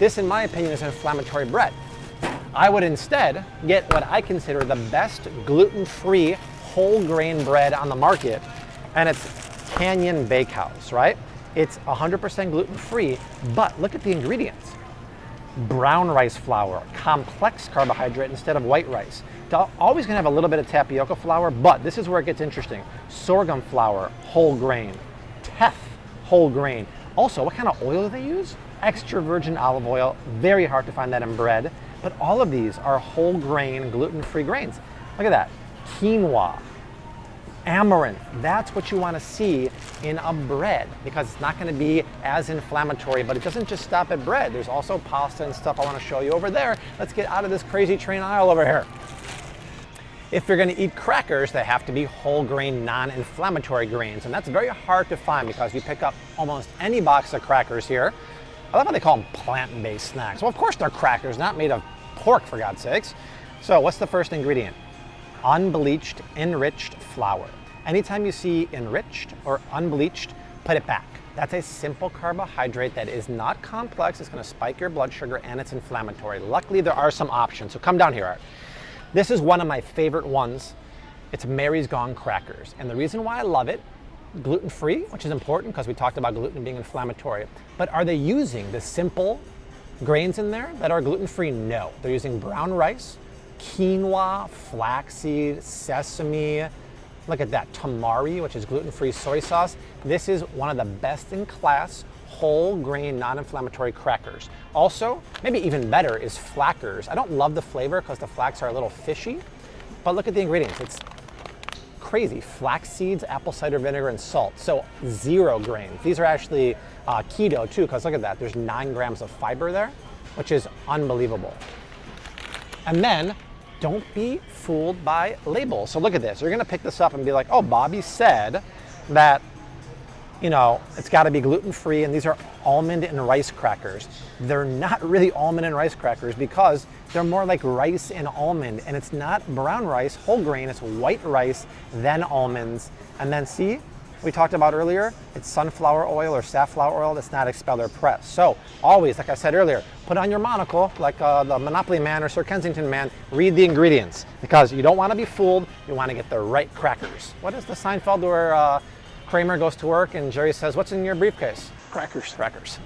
This, in my opinion, is inflammatory bread. I would instead get what I consider the best gluten-free whole grain bread on the market, and it's Canyon Bakehouse, right? It's 100% gluten-free, but look at the ingredients. Brown rice flour, complex carbohydrate instead of white rice. Always gonna have a little bit of tapioca flour, but this is where it gets interesting. Sorghum flour, whole grain. Teff, whole grain. Also, what kind of oil do they use? Extra virgin olive oil. Very hard to find that in bread, but all of these are whole grain, gluten-free grains. Look at that. Quinoa, amaranth. That's what you want to see in a bread because it's not going to be as inflammatory, but it doesn't just stop at bread. There's also pasta and stuff I want to show you over there. Let's get out of this crazy train aisle over here. If you're going to eat crackers, they have to be whole grain, non-inflammatory grains, and that's very hard to find because you pick up almost any box of crackers here. I love how they call them plant-based snacks. Well, of course they're crackers, not made of pork, for God's sakes. So what's the first ingredient? Unbleached, enriched flour. Anytime you see enriched or unbleached, put it back. That's a simple carbohydrate that is not complex. It's going to spike your blood sugar and it's inflammatory. Luckily, there are some options. So come down here, Art. This is one of my favorite ones. It's Mary's Gone crackers. And the reason why I love it, gluten-free, which is important because we talked about gluten being inflammatory, but are they using the simple grains in there that are gluten-free? No. They're using brown rice, quinoa, flaxseed, sesame. Look at that, tamari, which is gluten-free soy sauce. This is one of the best in class whole grain non-inflammatory crackers. Also, maybe even better is flackers. I don't love the flavor because the flax are a little fishy, but look at the ingredients. It's crazy. Flax seeds, apple cider vinegar, and salt. So 0 grains. These are actually keto too, because look at that. There's 9 grams of fiber there, which is unbelievable. And then don't be fooled by labels. So look at this. You're gonna pick this up and be like, oh, Bobby said that, you know, it's gotta be gluten-free and these are almond and rice crackers. They're not really almond and rice crackers because they're more like rice and almond, and it's not brown rice, whole grain, it's white rice, then almonds. And then see, we talked about earlier, it's sunflower oil or safflower oil that's not expelled or pressed. So always, like I said earlier, put on your monocle, like the Monopoly man or Sir Kensington man, read the ingredients because you don't wanna be fooled, you wanna get the right crackers. What is the Seinfeld where Kramer goes to work and Jerry says, what's in your briefcase? Crackers. Crackers.